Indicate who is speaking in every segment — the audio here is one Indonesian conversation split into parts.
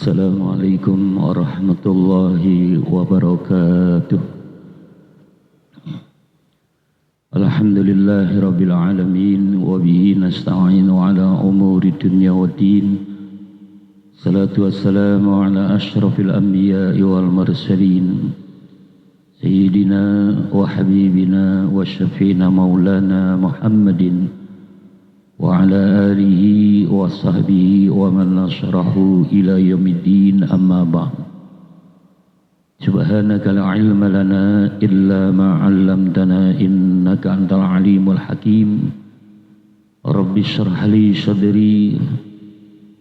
Speaker 1: Assalamualaikum warahmatullahi wabarakatuh. Alhamdulillahi rabbil alamin wa bihi nasta'inu ala umuri dunya waddin. Salatu wassalamu ala ashrafil anbiya'i wal mursalin sayyidina wa habibina wa syafiina maulana Muhammadin wa ala alihi wa sahbihi wa man nasrahu ila yaumiddin, amma ba'd. Subhanaka la ilma lana illa ma 'allamtana innaka antal alimul hakim. Rabbi shrah li sadri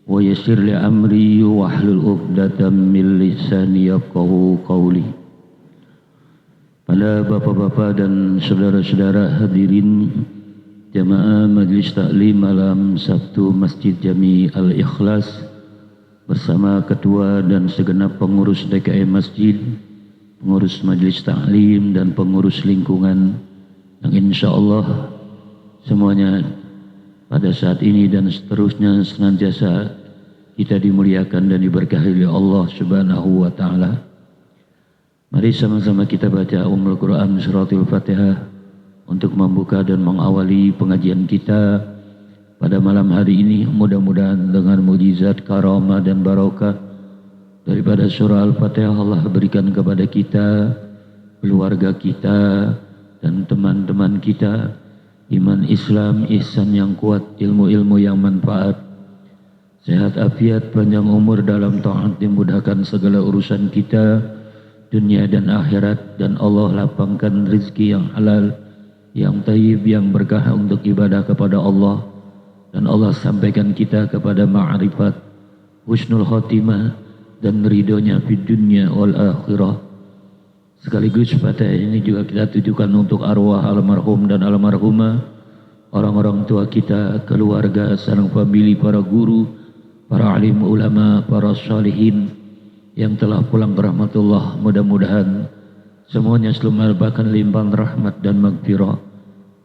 Speaker 1: wa yassir li amri wahlul 'uqdatam min lisani yafqahu qawli. Para bapak-bapak dan saudara-saudara hadirin Jamaah Majlis Taklim Malam Sabtu Masjid Jami Al-Ikhlas bersama ketua dan segenap pengurus DKM Masjid, pengurus Majlis Taklim dan pengurus lingkungan yang insya Allah semuanya pada saat ini dan seterusnya senantiasa kita dimuliakan dan diberkahi oleh Allah Subhanahu wa Ta'ala. Mari sama-sama kita baca Ummul Quran Suratul Fatihah untuk membuka dan mengawali pengajian kita pada malam hari ini. Mudah-mudahan dengan mujizat, karamah dan barakah daripada surah Al-Fatihah Allah berikan kepada kita, keluarga kita dan teman-teman kita iman Islam, ihsan yang kuat, ilmu-ilmu yang manfaat, sehat afiat, panjang umur dalam taat, dimudahkan segala urusan kita dunia dan akhirat, dan Allah lapangkan rezeki yang halal, yang tayyib, yang berkah untuk ibadah kepada Allah, dan Allah sampaikan kita kepada ma'rifat, husnul khotimah dan ridhonya di dunia wal akhirah. Sekaligus pada ini juga kita tujukan untuk arwah almarhum dan almarhumah, orang-orang tua kita, keluarga, sareng famili, para guru, para alim ulama, para salihin yang telah pulang ke rahmatullah. Mudah-mudahan semuanya selalu mendapatkan limpahan rahmat dan magfirah,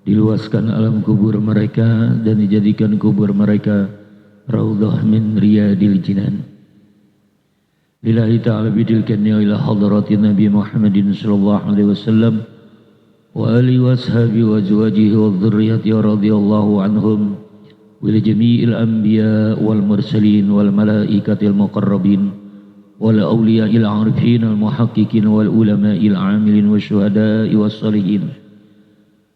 Speaker 1: diluaskan alam kubur mereka dan dijadikan kubur mereka raudhah min riyadil jinan. Lillahi ta'ala bidilkannya ila hadrati Nabi Muhammadin sallallahu alaihi wasallam wa alihi wa ashabihi wa azwajihi wa dhurriyyati radhiyallahu anhum wa li jami'il anbiya wal mursalin wal malaikatil muqarrabin wal awliya'il arifin al muhaqqiqin wal ulama'il amilin wa syuhada'i was salihin,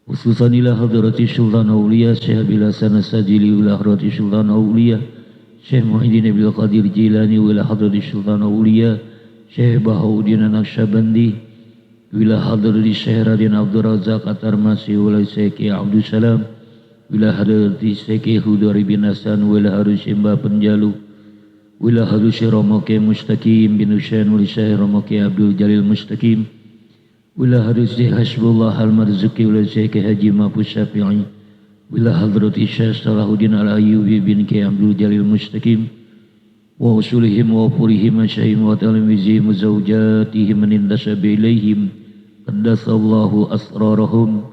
Speaker 1: khususan ila hadrati Sultan Aulia Syekh Bila Sana Sajili, ila hadrati Sultan Aulia Syekh Muhyiddin Abdul Qadir Jilani, ila hadrati Sultan Aulia Syekh Bahauddin Naqsyabandi, ila hadrati Syekh Raden Abdul Razak At-Tarmasi, ila Syekh Abdul Salam, ila hadrati Syekh Hudari bin Hasan, ila hadrati Mbah Penjalu, ila hadrati Romoke Mustaqim bin Husain, ila Syekh Romoke Abdul Jalil Mustaqim, wila hadrati Hasbullah al-Marzuki, wila Syekh Haji Mahfuz Syafi'i, wila hadrati Syekh Salahuddin al-Ayyubi bin Ki Abdul Jalil Mustaqim, wa usulihim wa purihim asyahim wa talamizihim wa zawjatihim menindasabi ilayhim qaddasallahu asrarahum,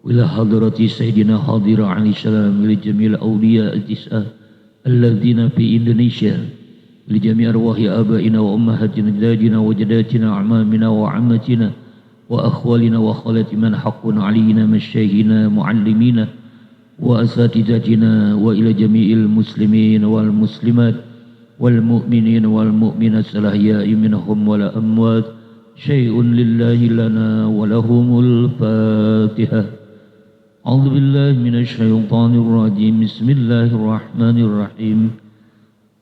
Speaker 1: wila hadrati Sayyidina Hadir alaihi salam, wila jamil awliya al-tis'ah alladhina fi Indonesia, wila jami' arwahi abaina wa ummahatina jadadina wa jadatina amamina wa ammatina wa akhwalina wa khalati man haqqun alina masyaykhina muallimina wa asatizatina, wa ila jami'il muslimin wal muslimat wal mu'minin wal mu'minat salahya'i minhum wala amwat, syai'un lillahi lana wa lahumul fatihah. A'udzu billahi minasy syaithanir rajim. Bismillahirrahmanirrahim.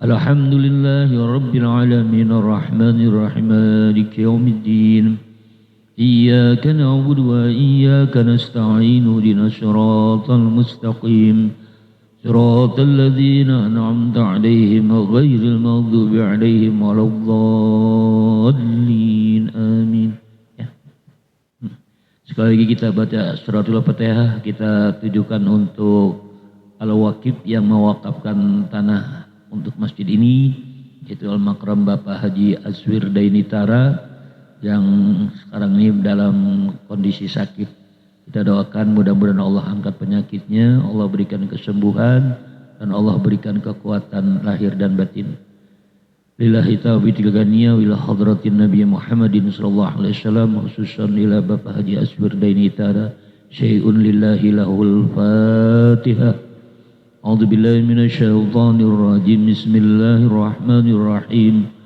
Speaker 1: Alhamdulillahi rabbil alamin arrahmanir rahim maliki yaumiddin. إياك نعبد وإياك نستعين اهدنا الصراط المستقيم صراط الذين أنعمت عليهم غير المغضوب عليهم ولا الضالين آمين. Sekali lagi kita baca suratul Fatihah, kita tujukan untuk al-waqif yang mewakafkan tanah untuk masjid ini, yaitu Al-Makram Bapak Haji Azwir Dainitara yang sekarang ini dalam kondisi sakit. Kita doakan mudah-mudahan Allah angkat penyakitnya, Allah berikan kesembuhan, dan Allah berikan kekuatan lahir dan batin. lillahi taubatil ghaniyah ila hadratin Nabi Muhammadin sallallahu alaihi wasallam khususan ila Bapak Haji Aswirdaini Tara syai'un lillahi lahul Fatihah. A'udzu billahi minasyaitonir rajim. Bismillahirrahmanirrahim.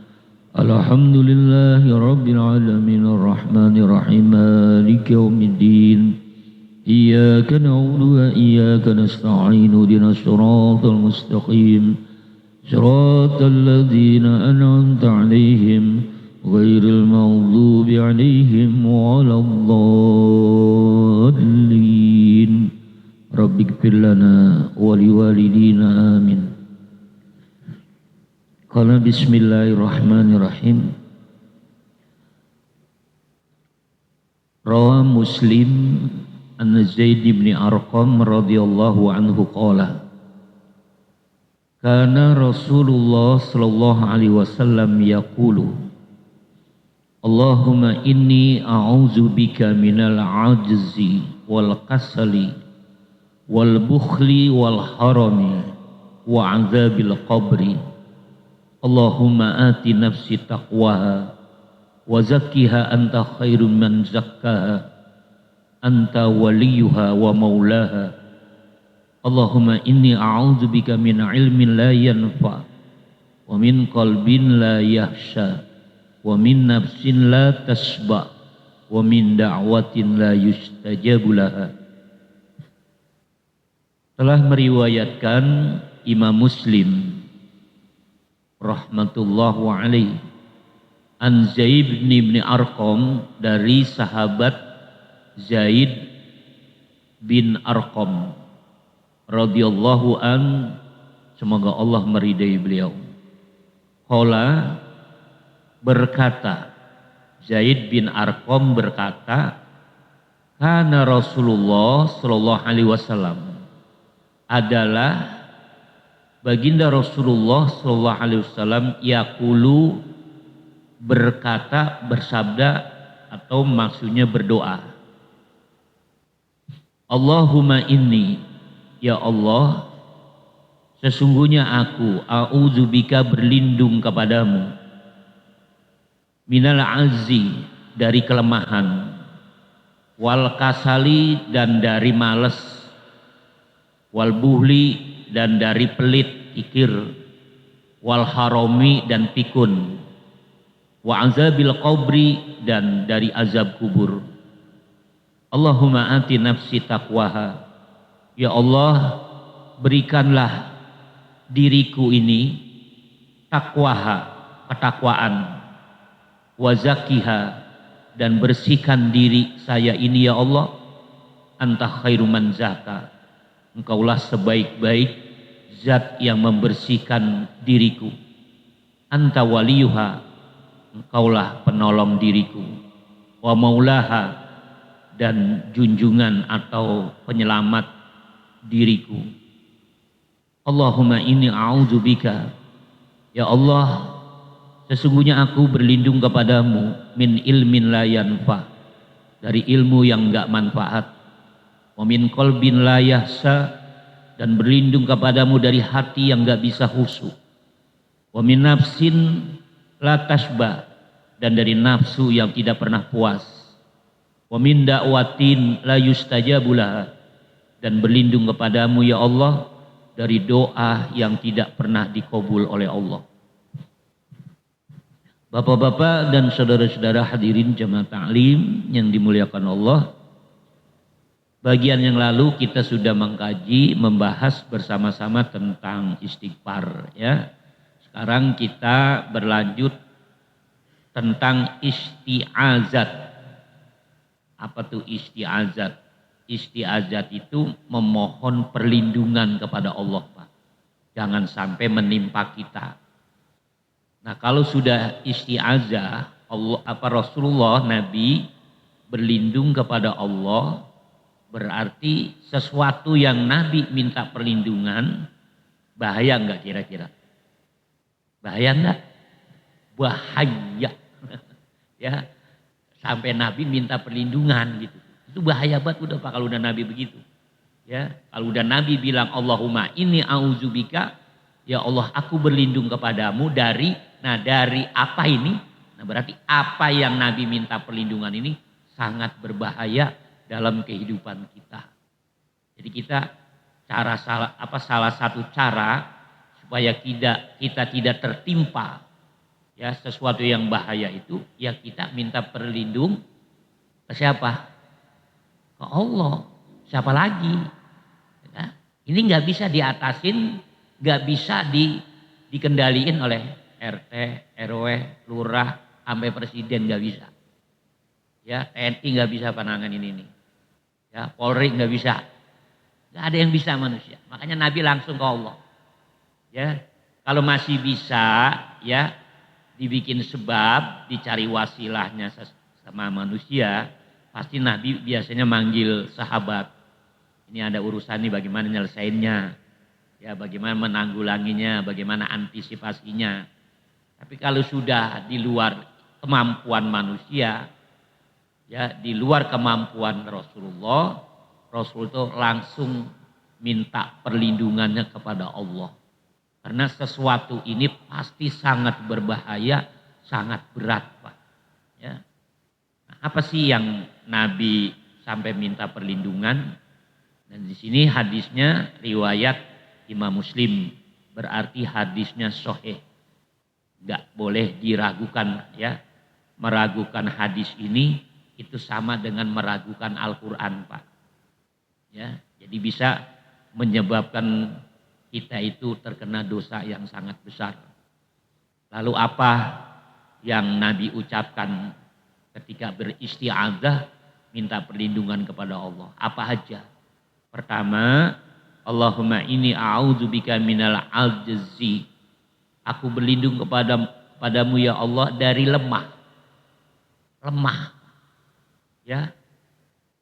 Speaker 1: Alhamdulillahi rabbil alamin arrahmanir rahim maliki yaumiddin. Iyyaka na'budu wa iyyaka nasta'in ihdinas siratal mustaqim siratal ladzina an'amta 'alaihim ghairil maghdubi 'alaihim waladdallin. Rabbighfir lana wa liwalidina amin. Qala bismillahirrahmanirrahim. Rawa Muslim an Zaid bin Arqam radhiyallahu anhu qala kana Rasulullah sallallahu alaihi wasallam yaqulu Allahumma inni a'udzu bika minal ajzi wal kasali wal bukhli wal harami wa 'adzabil qabri. Allahumma ati nafsi taqwaha wa zakkiha anta khairum man zakkaha anta waliyuha wa maulaha. Allahumma inni a'udzu bika min ilmin la yanfa wa min qalbin la yahsha wa min nafsin la tasba wa min da'watin la yustajabu laha. Telah meriwayatkan Imam Muslim rahmatullahu alaihi an Zaid bin Arqam dari sahabat Zaid bin Arqam radhiyallahu an, semoga Allah meridai beliau. Qala berkata, Zaid bin Arqam berkata, kana Rasulullah sallallahu alaihi wasallam adalah baginda Rasulullah sallallahu alaihi wasallam yaqulu berkata, bersabda atau maksudnya berdoa. Allahumma inni, ya Allah, sesungguhnya aku a'udzubika berlindung kepadamu minal azzi dari kelemahan, wal kasali dan dari malas, wal buhli dan dari pelit pikir, wal harami dan pikun, wa azabil qabri dan dari azab kubur. Allahumma ati nafsi taqwaha, ya Allah berikanlah diriku ini takwaha, ketakwaan, wa zakkiha dan bersihkan diri saya ini ya Allah, anta khairu man zakka, engkaulah sebaik-baik zat yang membersihkan diriku, anta waliyuha, engkaulah penolong diriku, wa maulaha dan junjungan atau penyelamat diriku. Allahumma inni a'udzubika, ya Allah sesungguhnya aku berlindung kepadamu min ilmin la yanfa, dari ilmu yang enggak manfaat, wa min qalbin la yahsa, dan berlindung kepadamu dari hati yang enggak bisa khusyuk, wa min nafsin la tasba, dan dari nafsu yang tidak pernah puas, wa min da'watin la yustajabu laha, dan berlindung kepadamu ya Allah dari doa yang tidak pernah dikabul oleh Allah. Bapak-bapak dan saudara-saudara hadirin jamaah ta'lim yang dimuliakan Allah, bagian yang lalu kita sudah mengkaji, membahas bersama-sama tentang istighfar ya. Sekarang kita berlanjut tentang isti'azat. Apa tuh isti'azat? Isti'azat itu memohon perlindungan kepada Allah, Pak. Jangan sampai menimpa kita. Nah, kalau sudah isti'azah, Rasulullah Nabi berlindung kepada Allah, berarti sesuatu yang Nabi minta perlindungan, bahaya enggak kira-kira? Bahaya enggak? Bahaya. Ya, sampai Nabi minta perlindungan gitu. Itu bahaya banget udah Pak kalau udah Nabi begitu. Ya, kalau udah Nabi bilang Allahumma inni a'udzubika, ya Allah aku berlindung kepadamu dari
Speaker 2: Nah dari apa ini? Nah berarti apa yang Nabi minta perlindungan ini sangat berbahaya dalam kehidupan kita. Jadi kita salah satu cara supaya kita tidak tertimpa ya sesuatu yang bahaya itu ya kita minta perlindung ke siapa? Ke Allah. Siapa lagi? Ya. Ini nggak bisa diatasin, nggak bisa dikendaliin oleh RT, RW, lurah, sampai presiden nggak bisa. Ya TNI nggak bisa pananganin ini. Ya Polri nggak bisa. Nggak ada yang bisa manusia. Makanya Nabi langsung ke Allah. Ya kalau masih bisa ya dibikin sebab, dicari wasilahnya sama manusia, pasti Nabi biasanya manggil sahabat. Ini ada urusan nih bagaimana nyelesainnya, ya bagaimana menanggulanginya, bagaimana antisipasinya. Tapi kalau sudah di luar kemampuan manusia, ya di luar kemampuan Rasulullah, Rasul itu langsung minta perlindungannya kepada Allah. Karena sesuatu ini pasti sangat berbahaya, sangat berat, Pak. Ya. Nah, apa sih yang Nabi sampai minta perlindungan? Dan di sini hadisnya riwayat Imam Muslim, berarti hadisnya sahih. Enggak boleh diragukan ya. Meragukan hadis ini itu sama dengan meragukan Al-Qur'an, Pak. Ya, jadi bisa menyebabkan kita itu terkena dosa yang sangat besar. Lalu apa yang Nabi ucapkan ketika beristi'adzah minta perlindungan kepada Allah? Apa aja? Pertama, Allahumma inni a'udzubika minal ajzi. Aku berlindung kepadamu ya Allah dari lemah. Lemah. Ya.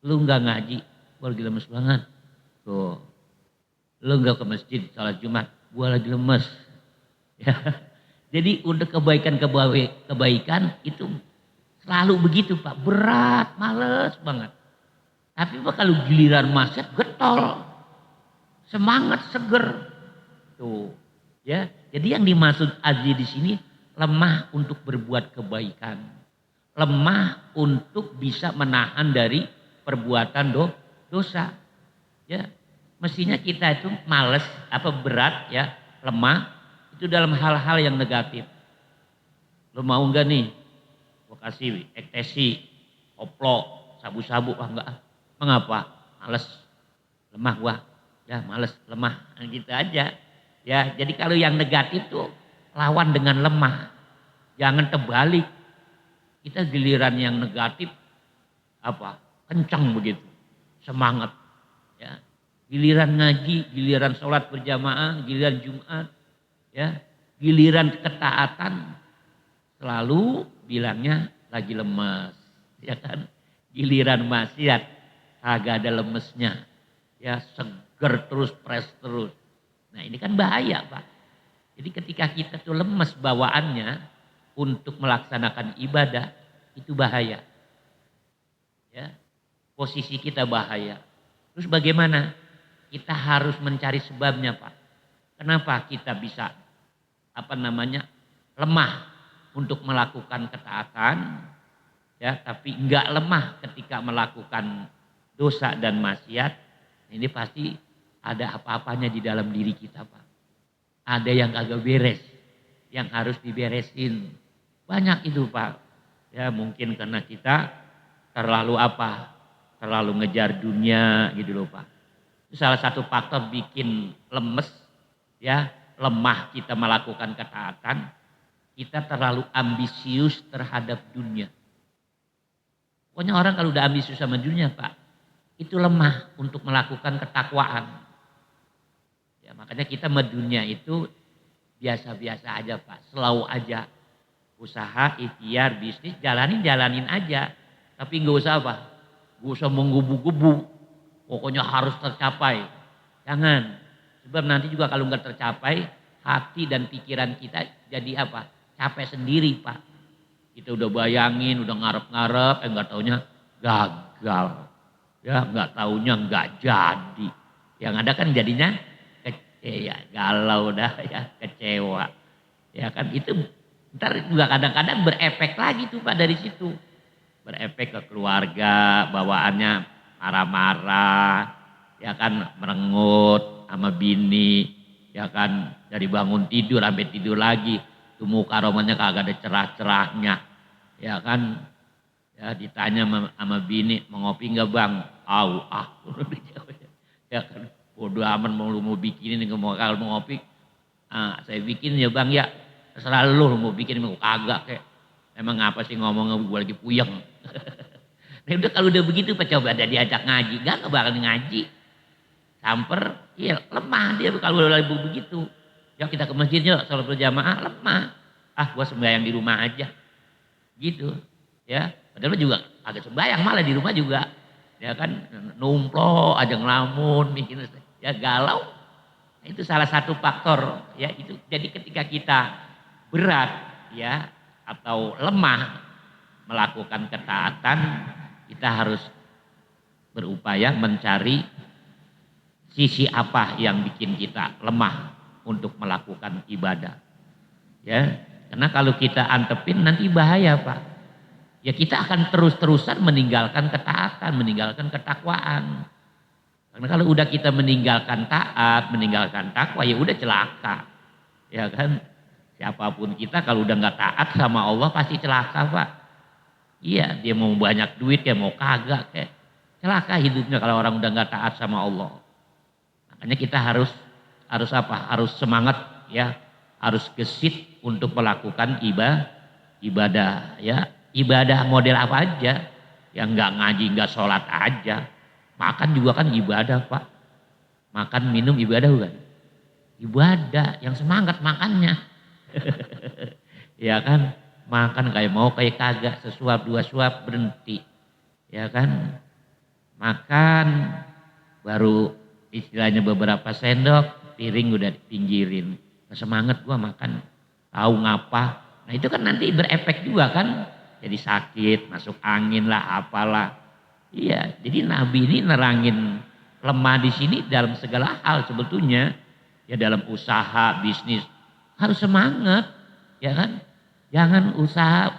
Speaker 2: Lu enggak ngaji, gua lagi lemes banget. Tuh. Lu enggak ke masjid salat Jumat, gua lagi lemes. Ya. Jadi untuk kebaikan itu selalu begitu Pak, berat, males banget. Tapi Pak kalau giliran maksiat getol, semangat, seger. Tuh, ya. Jadi yang dimaksud aji di sini lemah untuk berbuat kebaikan, lemah untuk bisa menahan dari perbuatan dosa. Ya, mestinya kita itu males, berat ya, lemah itu dalam hal-hal yang negatif. Lo mau enggak nih? Gua kasih ekstasi, koplo, sabu-sabu, enggak. Mengapa? Males, lemah gua. Ya males, lemah, gitu aja. Ya, jadi kalau yang negatif tuh lawan dengan lemah. Jangan terbalik. Kita giliran yang negatif kencang begitu, semangat. Ya, giliran ngaji, giliran sholat berjamaah, giliran Jumat, ya, giliran ketaatan selalu bilangnya lagi lemes, ya kan? Giliran maksiat agak ada lemesnya, ya seger terus, pres terus. Nah ini kan bahaya Pak. Jadi ketika kita tuh lemes bawaannya untuk melaksanakan ibadah itu bahaya, ya posisi kita bahaya. Terus bagaimana? Kita harus mencari sebabnya Pak. Kenapa kita bisa lemah untuk melakukan ketaatan, ya tapi enggak lemah ketika melakukan dosa dan maksiat. Ini pasti ada apa-apanya di dalam diri kita Pak. Ada yang agak beres, yang harus diberesin. Banyak itu Pak. Ya mungkin karena kita terlalu terlalu ngejar dunia gitu loh Pak. Itu salah satu faktor bikin lemes, ya lemah kita melakukan ketaatan. Kita terlalu ambisius terhadap dunia. Pokoknya orang kalau udah ambisius sama dunia Pak, itu lemah untuk melakukan ketakwaan. Ya, makanya kita medunia itu biasa-biasa aja Pak, slow aja. Usaha, ikhtiar, bisnis, jalanin aja. Tapi nggak usah nggak usah menggebu-gebu. Pokoknya harus tercapai. Jangan. Sebab nanti juga kalau nggak tercapai, hati dan pikiran kita jadi capek sendiri Pak. Kita udah bayangin, udah ngarep-ngarep, nggak taunya gagal. Ya nggak taunya nggak jadi. Yang ada kan jadinya galau dah ya, kecewa. Ya kan itu Ntar juga kadang-kadang berefek lagi tuh Pak dari situ. Berefek ke keluarga, bawaannya marah-marah, ya kan merengut sama bini, ya kan dari bangun tidur sampai tidur lagi, tuh muka romanya kagak ada cerah-cerahnya, ya kan, ya ditanya sama bini mau ngopi nggak bang, ya kan bodoh amat mau lu mau bikinin mau kalau mau ngopi, saya bikin ya bang ya, terserah lu mau bikin mau kagak kayak, emang apa sih ngomong gue lagi puyeng. Nah udah kalau udah begitu Pak coba ada diajak ngaji, gak bakal ngaji. Samper, iya lemah dia kalau udah lagi begitu. Ya kita ke masjid yuk, sholat berjamaah lemah. Ah gua sembahyang di rumah aja. Gitu. Ya, padahal juga agak sembahyang malah di rumah juga. Ya kan numplo aja ngelamun, bikin ya galau. Nah, itu salah satu faktor ya itu. Jadi ketika kita berat ya atau lemah melakukan ketaatan, kita harus berupaya mencari sisi apa yang bikin kita lemah untuk melakukan ibadah. Ya, karena kalau kita antepin nanti bahaya Pak. Ya kita akan terus-terusan meninggalkan ketaatan, meninggalkan ketakwaan. Karena kalau udah kita meninggalkan taat, meninggalkan takwa ya udah celaka. Ya kan? Siapapun kita kalau udah nggak taat sama Allah pasti celaka Pak. Iya, dia mau banyak duit ya mau kagak kayak celaka hidupnya kalau orang udah nggak taat sama Allah. Makanya kita harus apa? Harus semangat ya, harus gesit untuk melakukan ibadah ya. Ibadah model apa aja? Yang nggak ngaji, nggak sholat aja. Makan juga kan ibadah Pak. Makan minum ibadah bukan? Ibadah, yang semangat makannya. Ya kan? Makan kayak mau kayak kagak, sesuap dua suap berhenti. Ya kan? Makan baru istilahnya beberapa sendok, piring udah dipinggirin. Semangat gua makan, tahu ngapa. Nah itu kan nanti berefek juga kan. Jadi sakit, masuk angin lah, apalah. Iya, jadi Nabi ini nerangin lemah di sini dalam segala hal sebetulnya. Ya dalam usaha, bisnis harus semangat, ya kan? Jangan usaha,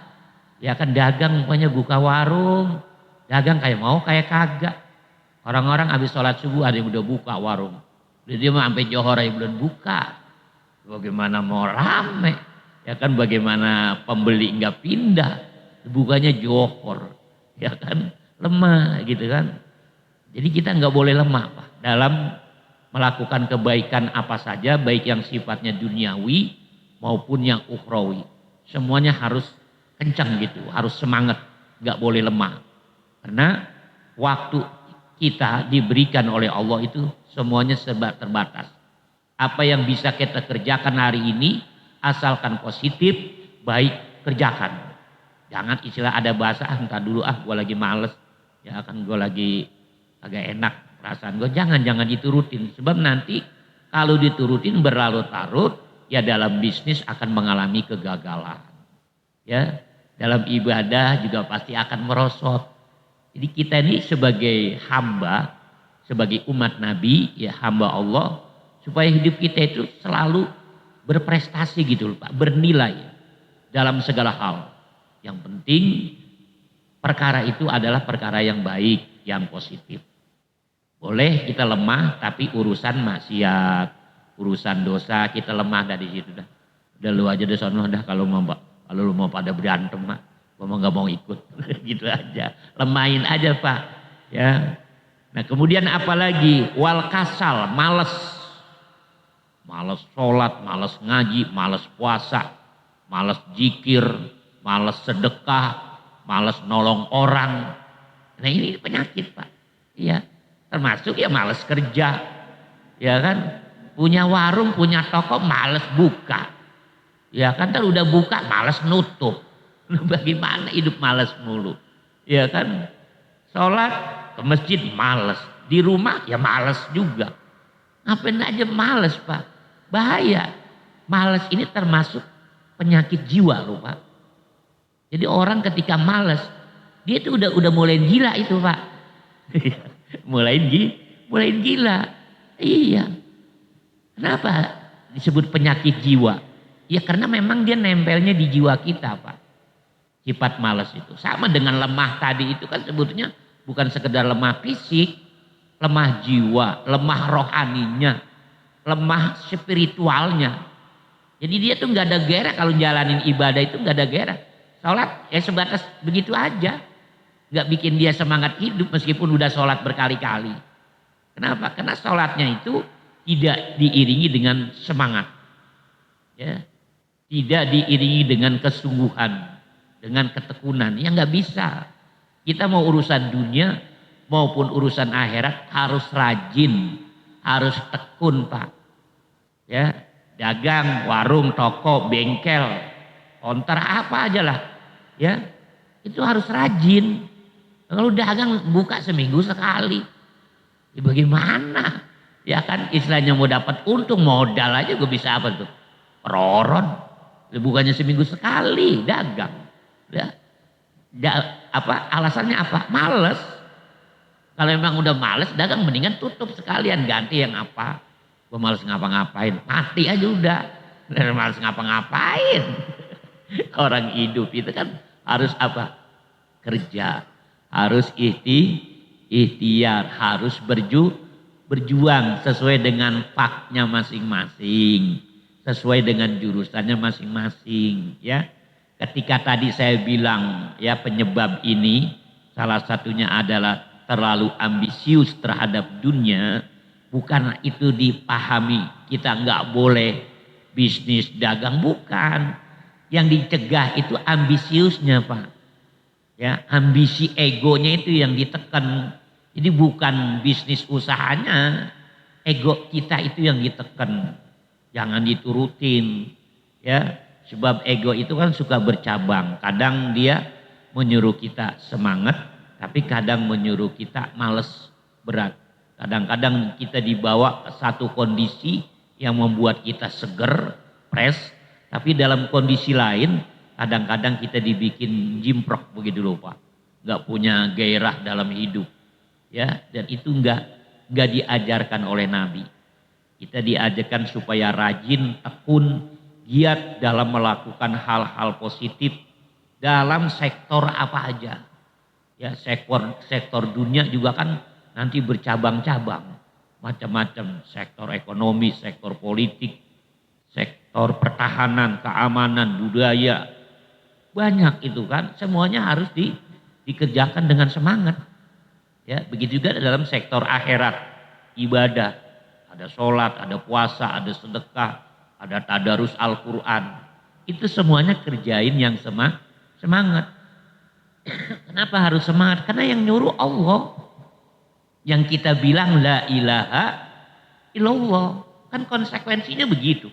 Speaker 2: ya kan dagang pokoknya buka warung, dagang kayak mau kayak kagak. Orang-orang habis sholat subuh ada yang udah buka warung. Dia mah sampai johor aja belum buka. Bagaimana mau rame? Ya kan bagaimana pembeli nggak pindah? Bukanya johor, ya kan lemah gitu kan. Jadi kita nggak boleh lemah Pak dalam melakukan kebaikan apa saja, baik yang sifatnya duniawi maupun yang ukhrawi. Semuanya harus kencang gitu, harus semangat, nggak boleh lemah. Karena waktu kita diberikan oleh Allah itu semuanya serba terbatas. Apa yang bisa kita kerjakan hari ini, asalkan positif, baik kerjakan. Jangan istilah ada bahasa, entar dulu gue lagi males, ya kan gue lagi agak enak perasaan gue. Jangan diturutin, sebab nanti kalau diturutin berlarut-larut, ya dalam bisnis akan mengalami kegagalan. Ya, dalam ibadah juga pasti akan merosot. Jadi kita ini sebagai hamba, sebagai umat Nabi, ya hamba Allah, supaya hidup kita itu selalu berprestasi gitu loh Pak, bernilai dalam segala hal. Yang penting perkara itu adalah perkara yang baik, yang positif. Boleh kita lemah, tapi urusan maksiat, urusan dosa kita lemah dari situ dah. Udah lu aja deh sono dah kalau lu mau pada berantem mah, gua nggak mau ikut, gitu aja. Lemahin aja Pak, ya. Nah kemudian apalagi wal kasal, males sholat, males ngaji, males puasa, males zikir, males sedekah, males nolong orang. Nah ini penyakit Pak, iya. Termasuk ya males kerja, ya kan. Punya warung, punya toko, males buka, ya kan. Udah buka, males nutup. Bagaimana hidup males mulu, ya kan. Sholat ke masjid males, di rumah ya males juga. Ngapain aja males Pak, bahaya. Males ini termasuk penyakit jiwa loh Pak. Jadi orang ketika males, dia tuh udah mulai gila itu Pak. mulai gila. Iya. Kenapa disebut penyakit jiwa? Ya karena memang dia nempelnya di jiwa kita Pak. Sifat malas itu. Sama dengan lemah tadi itu kan sebetulnya bukan sekedar lemah fisik. Lemah jiwa, lemah rohaninya, lemah spiritualnya. Jadi dia tuh nggak ada gairah kalau jalanin ibadah itu nggak ada gairah. Sholat ya sebatas begitu aja. Nggak bikin dia semangat hidup meskipun udah sholat berkali-kali. Kenapa? Karena sholatnya itu tidak diiringi dengan semangat. Ya. Tidak diiringi dengan kesungguhan, dengan ketekunan. Ya nggak bisa. Kita mau urusan dunia maupun urusan akhirat harus rajin, harus tekun Pak. Ya, dagang, warung, toko, bengkel, konter apa aja lah. Ya, itu harus rajin. Kalau dagang buka seminggu sekali, ya bagaimana? Ya kan istilahnya mau dapat untung modal aja gue bisa apa tuh? Peroron. Bukannya seminggu sekali dagang. Ya. Alasannya apa? Males. Kalau memang udah males dagang mendingan tutup sekalian ganti yang apa. Gue males ngapa-ngapain. Mati aja udah. Males ngapa-ngapain. Orang hidup itu kan harus apa? Kerja. Harus ikhtiar. Harus berjuang sesuai dengan faknya masing-masing. Sesuai dengan jurusannya masing-masing ya. Ketika tadi saya bilang ya penyebab ini salah satunya adalah terlalu ambisius terhadap dunia, bukan itu dipahami kita nggak boleh bisnis dagang, bukan. Yang dicegah itu ambisiusnya Pak. Ya, ambisi egonya itu yang ditekan. Jadi bukan bisnis usahanya, ego kita itu yang ditekan. Jangan diturutin ya, sebab ego itu kan suka bercabang. Kadang dia menyuruh kita semangat, tapi kadang menyuruh kita males, berat. Kadang-kadang kita dibawa ke satu kondisi yang membuat kita seger, fresh, tapi dalam kondisi lain kadang-kadang kita dibikin jimprok begitu loh Pak. Nggak punya gairah dalam hidup. Ya, dan itu nggak diajarkan oleh Nabi. Kita diajarkan supaya rajin, tekun, giat dalam melakukan hal-hal positif dalam sektor apa aja. Ya, sektor dunia juga kan nanti bercabang-cabang. Macam-macam, sektor ekonomi, sektor politik, sektor pertahanan, keamanan, budaya. Banyak itu kan, semuanya harus dikerjakan dengan semangat. Ya, begitu juga dalam sektor akhirat, ibadah. Ada sholat, ada puasa, ada sedekah, ada tadarus Al-Quran. Itu semuanya kerjain yang semangat. Kenapa harus semangat? Karena yang nyuruh Allah. Yang kita bilang la ilaha illallah. Kan konsekuensinya begitu.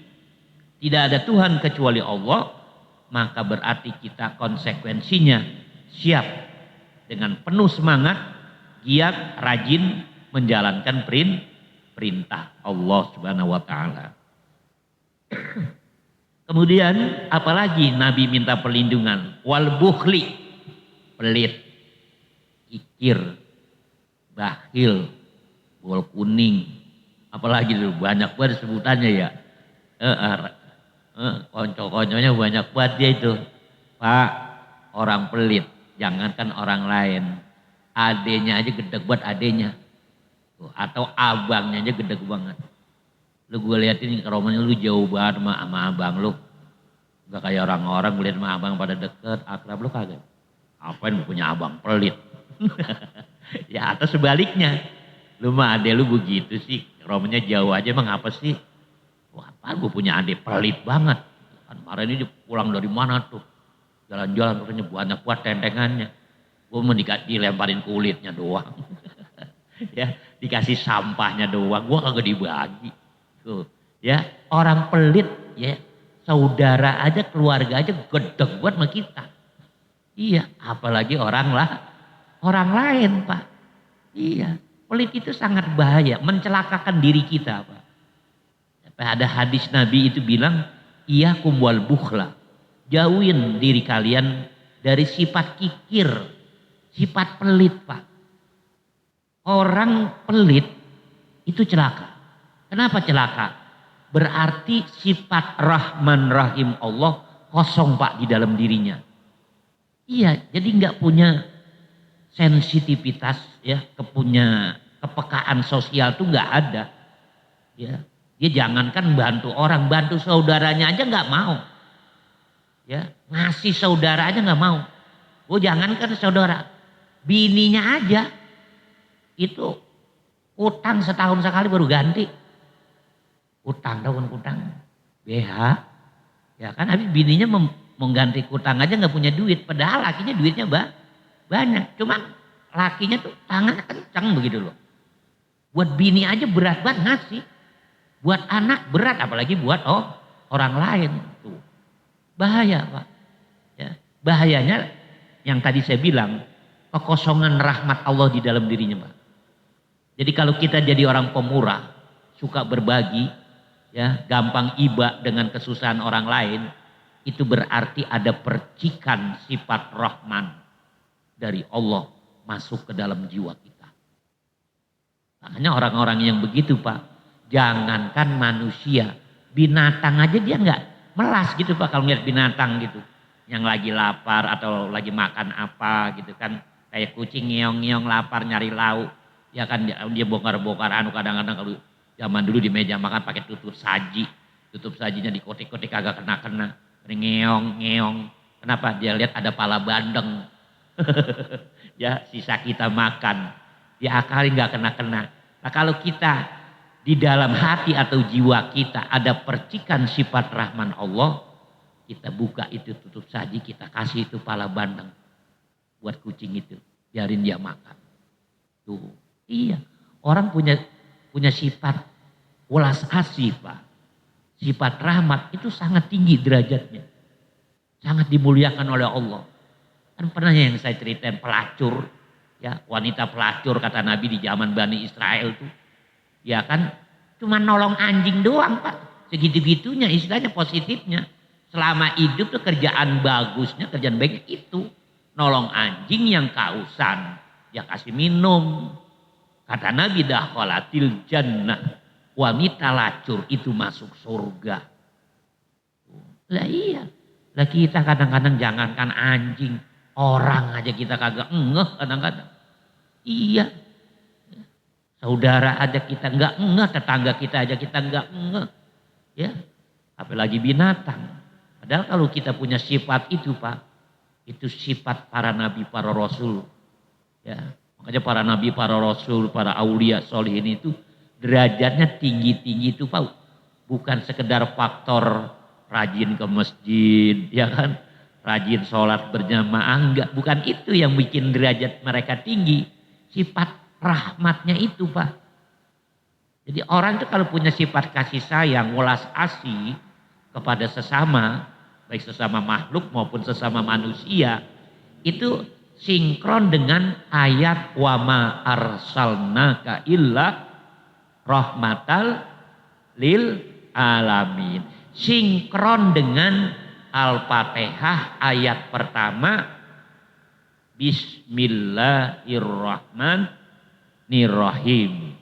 Speaker 2: Tidak ada Tuhan kecuali Allah. Maka berarti kita konsekuensinya siap. Dengan penuh semangat, giat, rajin menjalankan perintah Allah Subhanahu wa taala. Kemudian apalagi Nabi minta perlindungan? Wal bukhli, pelit, kikir, bakhil, bol kuning. Apalagi dulu banyak banget sebutannya ya. Konco-konconya banyak banget dia itu. Pak, orang pelit, jangankan orang lain. Adenya aja gedeg buat adenya. Atau abangnya aja gede banget. Lu gue liatin romanya lu jauh banget sama abang lu. Gak kayak orang-orang gue liat sama abang pada deket, akrab lu kagak. Apain punya abang pelit. Ya atau sebaliknya. Lu mah ade lu begitu sih. Romanya jauh aja emang apa sih? Wah apaan gue punya ade pelit banget. Kan kemarin ini pulang dari mana tuh. Jalan-jalan katanya banyak buat tendengannya. Gue mau dilemparin kulitnya doang. Ya dikasih sampahnya doang, gua kagak dibagi. Tuh, ya orang pelit ya, saudara aja, keluarga aja gedeg buat sama kita. Iya, apalagi orang lain, Pak. Iya, pelit itu sangat bahaya, mencelakakan diri kita, Pak. Ada hadis Nabi itu bilang, iyyakum wal bukhla. Jauhin diri kalian dari sifat kikir, sifat pelit, Pak. Orang pelit itu celaka. Kenapa celaka? berarti sifat Rahman Rahim Allah kosong Pak di dalam dirinya. Iya, jadi nggak punya sensitivitas ya, kepekaan sosial tuh nggak ada. Ya, dia jangankan bantu orang, bantu saudaranya aja nggak mau. Ya, ngasih saudara aja nggak mau. Oh jangankan saudara, bininya aja itu utang setahun sekali baru ganti. Utang tahun utang, BH, ya kan habis bininya mengganti utang aja nggak punya duit, padahal lakinya duitnya banyak, cuman lakinya tuh tangannya kencang begitu loh. Buat bini aja berat banget ngasih, buat anak berat, apalagi buat orang lain tuh bahaya Pak. Ya, bahayanya yang tadi saya bilang kekosongan rahmat Allah di dalam dirinya Pak. Jadi kalau kita jadi orang pemurah, suka berbagi, ya gampang iba dengan kesusahan orang lain, itu berarti ada percikan sifat Rahman dari Allah masuk ke dalam jiwa kita. Makanya orang-orang yang begitu Pak, jangankan manusia, binatang aja dia nggak melas gitu Pak kalau ngeliat binatang gitu, yang lagi lapar atau lagi makan apa gitu kan, kayak kucing ngeong-ngeong lapar nyari lauk, ya kan dia bongkar-bongkar kadang-kadang kalau zaman dulu di meja makan pakai tutup saji. Tutup sajinya dikotek-kotek kagak kena-kena. Ngeong-ngeong. Kenapa? Dia lihat ada pala bandeng. Ya sisa kita makan. Dia akali nggak kena-kena. Nah kalau kita di dalam hati atau jiwa kita ada percikan sifat Rahman Allah. Kita buka itu tutup saji, kita kasih itu pala bandeng. Buat kucing itu. Biarin dia makan. Tuh. Iya. Orang punya sifat welas asih Pak. Sifat rahmat itu sangat tinggi derajatnya. Sangat dimuliakan oleh Allah. Kan pernah yang saya ceritain pelacur. Ya, wanita pelacur kata Nabi di zaman Bani Israel tuh. Ya kan cuma nolong anjing doang Pak. Segitu-gitunya istilahnya positifnya. Selama hidup tuh kerjaan bagusnya, kerjaan baiknya itu. Nolong anjing yang kausan. Ya kasih minum. Kata Nabi dakhalatil jannah. Wanita lacur itu masuk surga. Lah iya. Lah kita kadang-kadang jangankan anjing. Orang aja kita kagak ngeh kadang-kadang. Iya. Saudara aja kita enggak ngeh. Tetangga kita aja kita enggak ngeh. Ya. Apalagi binatang. Padahal kalau kita punya sifat itu Pak. Itu sifat para nabi, para rasul. Ya. Makanya para nabi, para rasul, para aulia, solihin itu derajatnya tinggi-tinggi itu Pak. Bukan sekedar faktor rajin ke masjid, ya kan? Rajin sholat berjamaah, enggak. Bukan itu yang bikin derajat mereka tinggi. Sifat rahmatnya itu Pak. Jadi orang itu kalau punya sifat kasih sayang, welas asih kepada sesama, baik sesama makhluk maupun sesama manusia, itu sinkron dengan ayat wa ma arsalnaka illa rahmatal lil alamin. Sinkron dengan Al-Fatihah ayat pertama Bismillahirrahmanirrahim.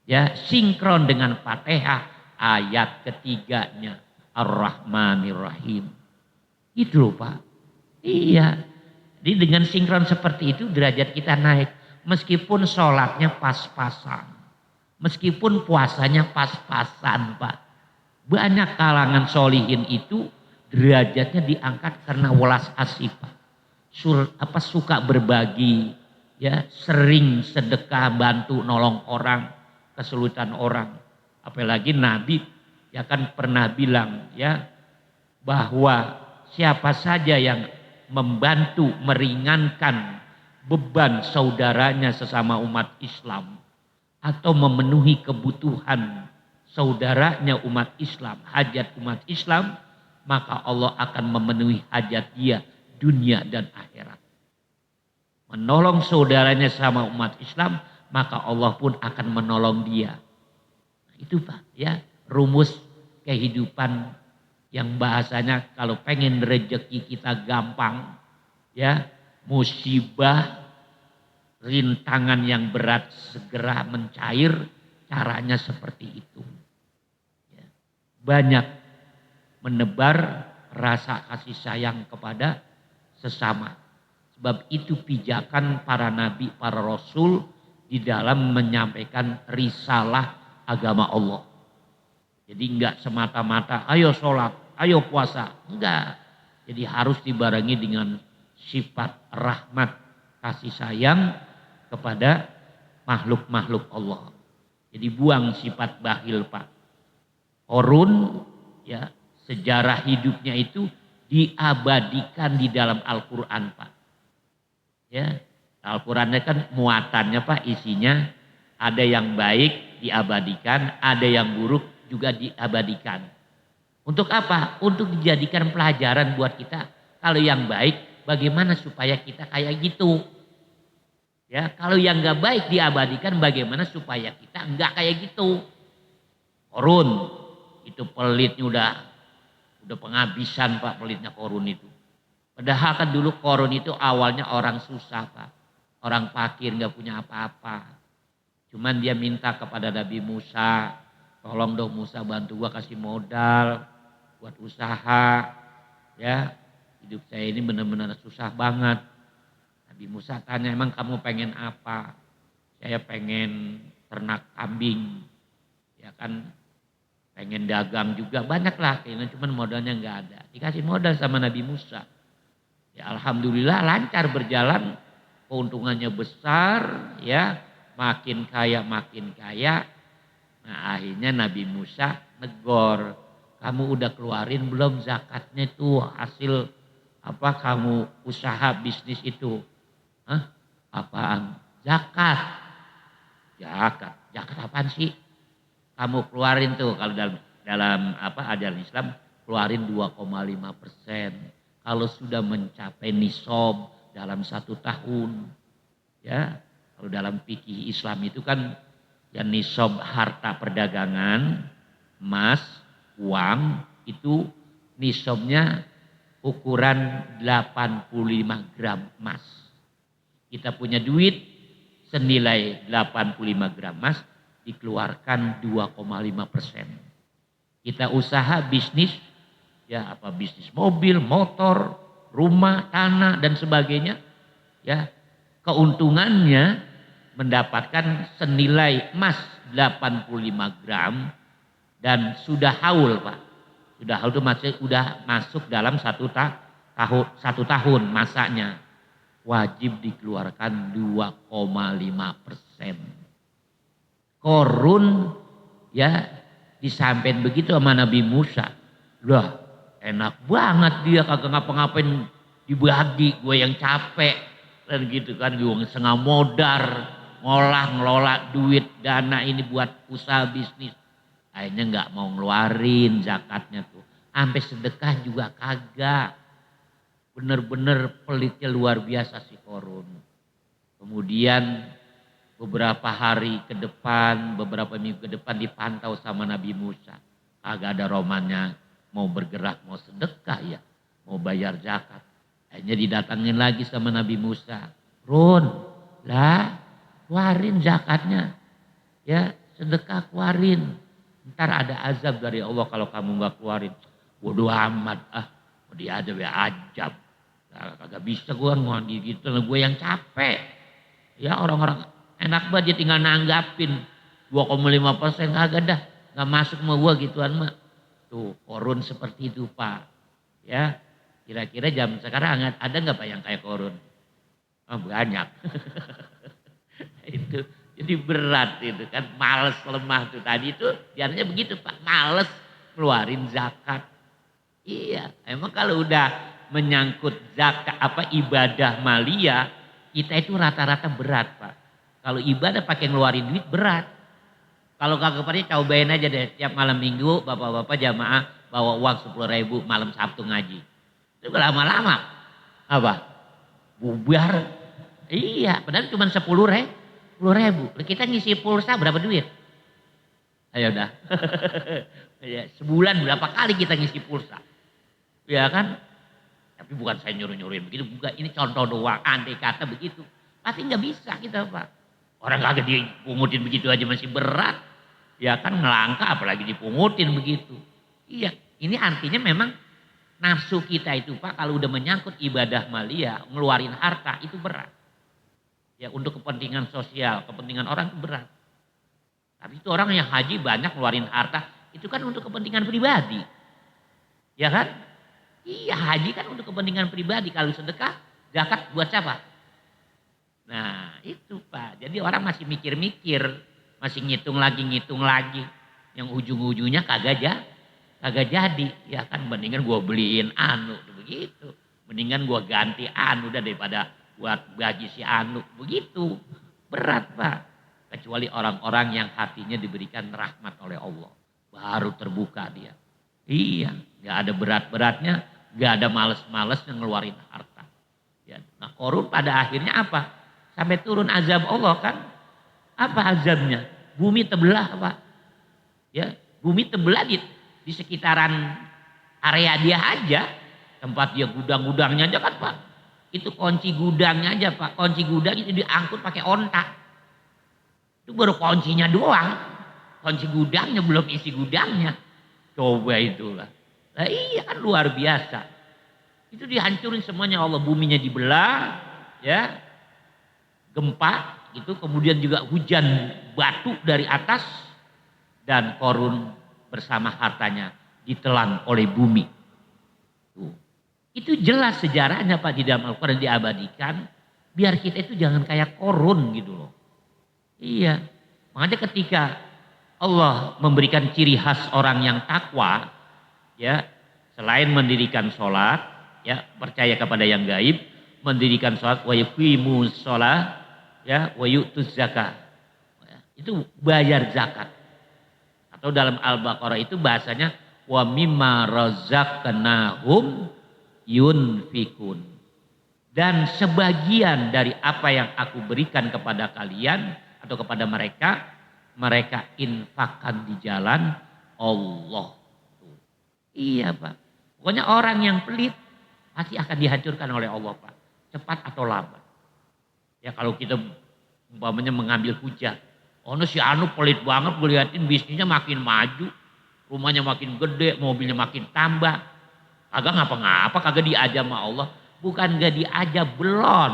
Speaker 2: Ya, sinkron dengan Fatihah ayat ketiganya Ar-Rahmanirrahim. Itu loh Pak. Iya. Jadi dengan sinkron seperti itu derajat kita naik. Meskipun sholatnya pas-pasan. Meskipun puasanya pas-pasan Pak. Banyak kalangan solihin itu derajatnya diangkat karena welas asih Pak. Suka berbagi, ya, sering sedekah, bantu nolong orang, kesulitan orang. Apalagi Nabi ya kan pernah bilang ya bahwa siapa saja yang membantu meringankan beban saudaranya sesama umat Islam atau memenuhi kebutuhan saudaranya umat Islam, hajat umat Islam, maka Allah akan memenuhi hajat dia dunia dan akhirat. Menolong saudaranya sama umat Islam, maka Allah pun akan menolong dia. Nah, itu Pak ya, rumus kehidupan yang bahasanya kalau pengen rezeki kita gampang, ya, musibah, rintangan yang berat segera mencair, caranya seperti itu. Ya. banyak menebar rasa kasih sayang kepada sesama. Sebab itu pijakan para nabi, para rasul di dalam menyampaikan risalah agama Allah. Jadi enggak semata-mata ayo sholat, ayo puasa. Enggak. Jadi harus dibarengi dengan sifat rahmat, kasih sayang kepada makhluk-makhluk Allah. Jadi buang sifat bakhil, Pak. Korun, ya, sejarah hidupnya itu diabadikan di dalam Al-Quran, Pak. Ya, Al-Qurannya kan muatannya, Pak, isinya ada yang baik diabadikan, ada yang buruk juga diabadikan. Untuk apa? Untuk dijadikan pelajaran buat kita. Kalau yang baik, bagaimana supaya kita kayak gitu? Ya, kalau yang nggak baik diabadikan, bagaimana supaya kita nggak kayak gitu? Korun itu pelitnya udah penghabisan, Pak, pelitnya korun itu. Padahal kan dulu korun itu awalnya orang susah, Pak, orang fakir nggak punya apa-apa. Cuman dia minta kepada Nabi Musa, tolong dong Musa bantu gua kasih modal buat usaha, ya hidup saya ini benar-benar susah banget. Nabi Musa tanya, emang kamu pengen apa? Saya pengen ternak kambing, ya kan, pengen dagang juga, banyak lah kayaknya, cuman modalnya nggak ada. Dikasih modal sama Nabi Musa. Ya alhamdulillah lancar berjalan, keuntungannya besar, ya makin kaya makin kaya. Nah akhirnya Nabi Musa negor, kamu udah keluarin belum zakatnya tuh hasil apa kamu usaha bisnis itu? Hah? Apaan? Zakat. Zakat. Zakat apaan sih? Kamu keluarin tuh kalau dalam apa ajaran Islam keluarin 2,5%. Kalau sudah mencapai nisab dalam 1 tahun, ya kalau dalam fikih Islam itu kan ya nisab harta perdagangan, emas, uang itu nisabnya ukuran 85 gram emas. Kita punya duit senilai 85 gram emas, dikeluarkan 2,5%. Kita usaha bisnis, ya apa bisnis mobil, motor, rumah, tanah dan sebagainya, ya keuntungannya mendapatkan senilai emas 85 gram dan sudah haul, Pak. Sudah haul itu maksudnya sudah masuk dalam 1 tahun masanya. Wajib dikeluarkan 2,5%. Korun ya disampaikan begitu sama Nabi Musa. Lah enak banget dia kagak ngapa-ngapain dibagi, gue yang capek. Dan gitu kan, gue setengah modar, ngelola duit dana ini buat usaha bisnis. Akhirnya nggak mau ngeluarin zakatnya tuh. Sampai sedekah juga kagak. Bener-bener pelitnya luar biasa si korun. Kemudian beberapa hari ke depan, beberapa minggu ke depan dipantau sama Nabi Musa. Kagak ada romannya mau bergerak, mau sedekah ya, mau bayar zakat. Akhirnya didatangin lagi sama Nabi Musa. Run, lah keluarin zakatnya. Ya sedekah keluarin. Ntar ada azab dari Allah kalau kamu gak keluarin. Bodoh amat, dia ada ajab. Nah, kagak bisa gue ngondi gitu, gue yang capek. Ya orang-orang enak banget dia tinggal nanggapin 2,5% kagak dah. Gak masuk sama gue gituan mah. Tuh korun seperti itu, Pak. Ya kira-kira jam sekarang ada nggak Pak yang kayak korun? Oh, banyak. Itu jadi berat itu kan, males lemah tuh tadi itu biasanya begitu Pak, males keluarin zakat. Iya, emang kalau udah menyangkut zakat apa ibadah maliyah, kita itu rata-rata berat Pak. Kalau ibadah pakai ngeluarin duit berat. Kalau kagak percaya cobain aja deh, tiap malam minggu bapak-bapak jamaah bawa uang 10.000 malam Sabtu ngaji. Itu lama-lama apa? Bubar. Iya, padahal cuma 10.000. Kita ngisi pulsa berapa duit? Ayo dah. Sebulan berapa kali kita ngisi pulsa? Ya kan? Tapi bukan saya nyuruh-nyuruhin begitu, bukan, ini contoh doang, andai kata begitu. Pasti nggak bisa kita Pak. Orang kagak dipungutin begitu aja masih berat. Ya kan ngelangka apalagi dipungutin begitu. Iya, ini artinya memang nafsu kita itu Pak kalau udah menyangkut ibadah maliyah, ngeluarin harta itu berat. Ya untuk kepentingan sosial, kepentingan orang itu berat. Tapi itu orang yang haji banyak ngeluarin harta, itu kan untuk kepentingan pribadi. Ya kan? Iya haji kan untuk kepentingan pribadi. Kalau sedekah, zakat buat siapa? Nah itu Pak. Jadi orang masih mikir-mikir. Masih ngitung lagi. Yang ujung-ujungnya kagak jadi. Ya kan mendingan gua beliin anu. Begitu. Mendingan gua ganti anu udah daripada buat gaji si anu. Begitu. Berat Pak. Kecuali orang-orang yang hatinya diberikan rahmat oleh Allah. Baru terbuka dia. Iya, gak ada berat-beratnya, gak ada males-males ngeluarin harta. Ya, nah korun pada akhirnya apa? Sampai turun azab Allah kan? Apa azabnya? Bumi terbelah Pak. Ya, bumi terbelah di sekitaran area dia aja. Tempat dia gudang-gudangnya aja kan Pak. Itu kunci gudangnya aja Pak. Kunci gudang itu diangkut pakai ontak. Itu baru kuncinya doang. Kunci gudangnya belum isi gudangnya. Coba itulah. Nah, iya kan luar biasa. Itu dihancurin semuanya Allah. Buminya dibelah. Ya. Gempa. Gitu. Kemudian juga hujan batu dari atas. Dan korun bersama hartanya ditelan oleh bumi. Tuh. Itu jelas sejarahnya Pak di dalam Al-Quran diabadikan. Biar kita itu jangan kayak korun gitu loh. Iya, makanya ketika Allah memberikan ciri khas orang yang takwa, ya selain mendirikan sholat, ya percaya kepada yang gaib, mendirikan sholat, wa yuqimus sholat, ya wa yu'tuz zakat, itu bayar zakat. Atau dalam Al-Baqarah itu bahasanya wa mimma razaqnahum yunfikun. Dan sebagian dari apa yang aku berikan kepada kalian atau kepada mereka infakkan di jalan Allah. Tuh. Iya Pak. Pokoknya orang yang pelit pasti akan dihancurkan oleh Allah Pak. Cepat atau lambat. Ya kalau kita umpamanya mengambil hujah. Oh si anu pelit banget, gue liatin bisnisnya makin maju. Rumahnya makin gede, mobilnya makin tambah. Kagak ngapa-ngapa, kagak diajar sama Allah. Bukan gak diajar, belon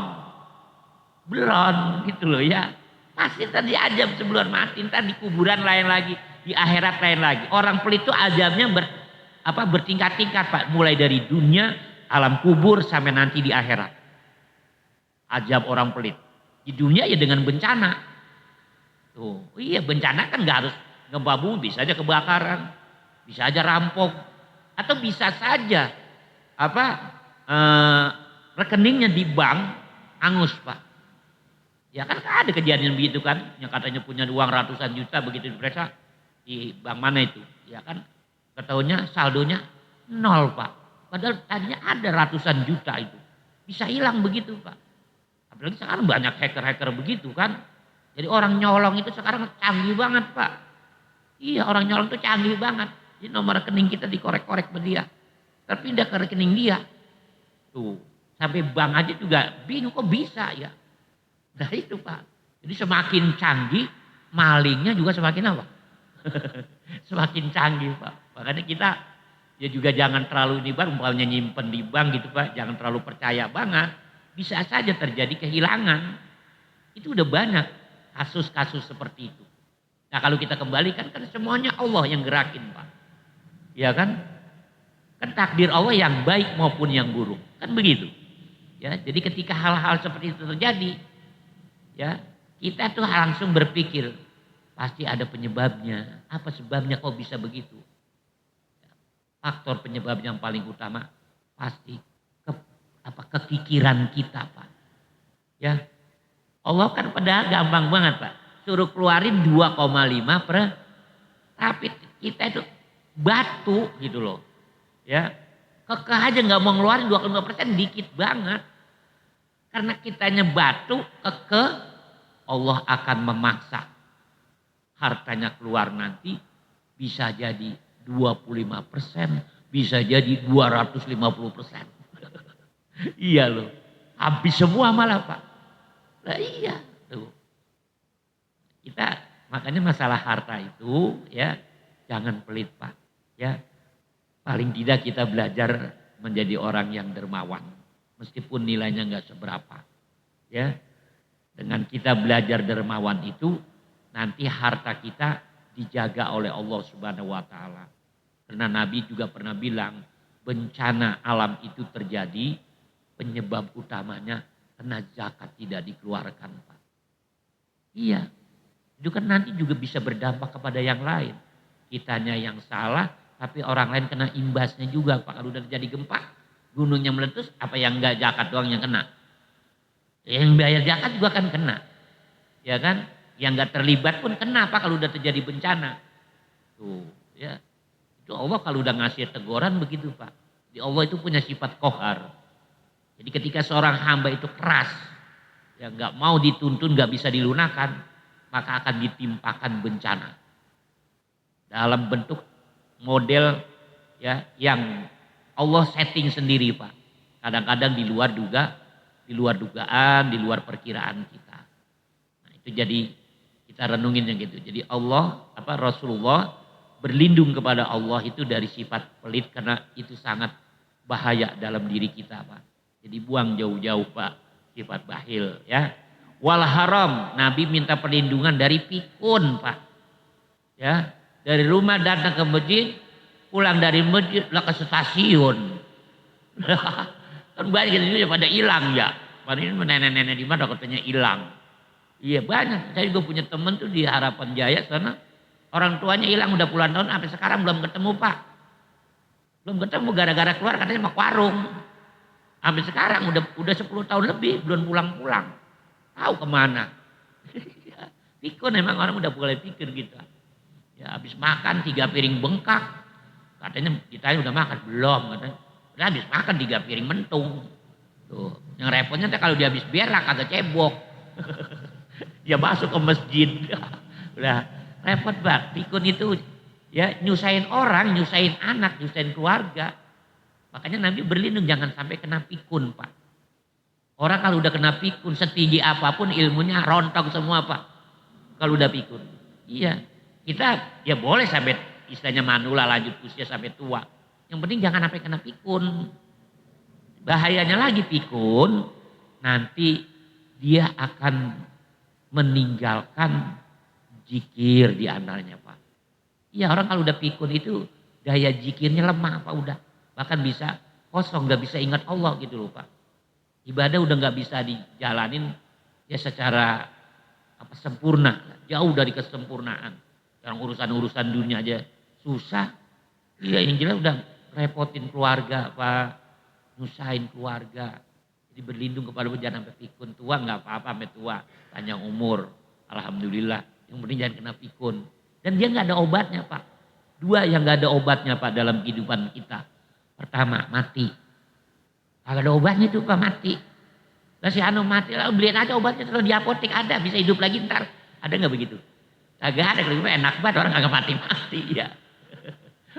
Speaker 2: gitu loh ya. Pasti ntar diajab sebelum mati, ntar di kuburan lain lagi, di akhirat lain lagi. Orang pelit itu azabnya bertingkat-tingkat Pak. Mulai dari dunia, alam kubur sampai nanti di akhirat. Azab orang pelit. Di dunia ya dengan bencana. Tuh, iya bencana kan gak harus gempa bumi, bisa aja kebakaran, bisa aja rampok, atau bisa saja rekeningnya di bank angus Pak. Ya kan ada kejadian begitu kan, yang katanya punya uang ratusan juta begitu diperiksa di bank mana itu, ya kan ketahuinya saldonya nol Pak. Padahal tadinya ada ratusan juta itu, bisa hilang begitu Pak. Apalagi sekarang banyak hacker-hacker begitu kan. Jadi orang nyolong itu sekarang canggih banget Pak. Iya orang nyolong itu canggih banget. Jadi nomor rekening kita dikorek-korek sama dia, terpindah ke rekening dia. Tuh sampai bank aja juga bingung kok bisa ya. Nah itu Pak. Jadi semakin canggih, malingnya juga semakin apa? Semakin canggih Pak. Makanya kita ya juga jangan terlalu ini Pak, umpamanya nyimpen di bank gitu Pak. Jangan terlalu percaya banget. Bisa saja terjadi kehilangan. Itu udah banyak kasus-kasus seperti itu. Nah kalau kita kembalikan kan semuanya Allah yang gerakin Pak. Ya kan? Kan takdir Allah yang baik maupun yang buruk. Kan begitu. Ya, jadi ketika hal-hal seperti itu terjadi, ya kita tuh langsung berpikir pasti ada penyebabnya. Apa sebabnya kok bisa begitu? Faktor penyebab yang paling utama pasti kekikiran kita Pak. Ya Allah kan padahal gampang banget Pak. Suruh keluarin 2,5 tapi kita itu batu gitu loh. Ya kekeh aja nggak mau ngeluarin 2,5% dikit banget. Karena kitanya batu kekeh, Allah akan memaksa hartanya keluar nanti bisa jadi 25%, bisa jadi 250%. Iya loh, habis semua malah Pak. Lah iya tuh. Kita makanya masalah harta itu ya jangan pelit Pak. Ya paling tidak kita belajar menjadi orang yang dermawan. Meskipun nilainya nggak seberapa. Ya, dengan kita belajar dermawan itu, nanti harta kita dijaga oleh Allah Subhanahu wa Ta'ala. Karena Nabi juga pernah bilang, bencana alam itu terjadi, penyebab utamanya karena zakat tidak dikeluarkan, Pak. Iya, itu kan nanti juga bisa berdampak kepada yang lain. Kitanya yang salah, tapi orang lain kena imbasnya juga, Pak. Kalau udah terjadi gempa, gunungnya meletus, apa yang enggak zakat doang yang kena? Yang bayar zakat juga kan kena. Ya kan? Yang enggak terlibat pun kena, Pak, kalau udah terjadi bencana. Tuh, ya. Itu Allah kalau udah ngasih teguran begitu, Pak. Di Allah itu punya sifat qahar. Jadi ketika seorang hamba itu keras, yang enggak mau dituntun, enggak bisa dilunakkan, maka akan ditimpakan bencana. Dalam bentuk model ya yang Allah setting sendiri, Pak. Kadang-kadang di luar dugaan, di luar perkiraan kita. Nah, itu jadi kita renungin yang gitu. Jadi Rasulullah berlindung kepada Allah itu dari sifat pelit karena itu sangat bahaya dalam diri kita, Pak. Jadi buang jauh-jauh, Pak, sifat bakhil ya. Wal haram, Nabi minta perlindungan dari pikun, Pak. Ya, dari rumah datang ke masjid, pulang dari masjid lah ke stasiun. Kan banyak itu pada hilang ya. Padahal ini nenek-nenek di mana katanya hilang. Iya banyak. Saya juga punya teman tuh di Harapan Jaya sana. Orang tuanya hilang udah puluhan tahun sampai sekarang belum ketemu, Pak. Belum ketemu gara-gara keluar katanya mau ke warung. Sampai sekarang udah 10 tahun lebih belum pulang-pulang. Tahu kemana. Pikun emang orang udah mulai pikir gitu. Ya habis makan 3 piring bengkak. Katanya ditanya udah makan belum katanya. Udah habis makan 3 piring mentung. Tuh, yang repotnya kalau dia habis berak kagak cebok. Dia masuk ke masjid. Udah repot banget. Pikun itu ya nyusahin orang, nyusahin anak, nyusahin keluarga. Makanya Nabi berlindung jangan sampai kena pikun, Pak. Orang kalau udah kena pikun setinggi apapun ilmunya rontok semua, Pak. Kalau udah pikun. Iya. Kita ya boleh sampai istilahnya manula lanjut usia sampai tua. Yang penting jangan sampai kena pikun. Bahayanya lagi pikun, nanti dia akan meninggalkan zikir di antaranya, Pak. Iya orang kalau udah pikun itu daya zikirnya lemah, Pak, udah. Bahkan bisa kosong, gak bisa ingat Allah gitu loh, Pak. Ibadah udah gak bisa dijalanin ya secara sempurna, jauh dari kesempurnaan. Yang urusan-urusan dunia aja susah. Iya yang jelas udah repotin keluarga, Pak. Nyusahin keluarga. Jadi berlindung kepada jangan sampai pikun. Tua nggak apa-apa sampai tua. Panjang umur. Alhamdulillah. Yang penting jangan kena pikun. Dan dia nggak ada obatnya, Pak. 2 yang nggak ada obatnya, Pak, dalam kehidupan kita. Pertama, mati. Kalau ada obatnya itu, Pak, mati. Lah si anu mati, lah beliin aja obatnya terus di apotek ada, bisa hidup lagi ntar. Ada nggak begitu? Kagak ada, kalau gitu enak banget orang kagak mati-mati ya.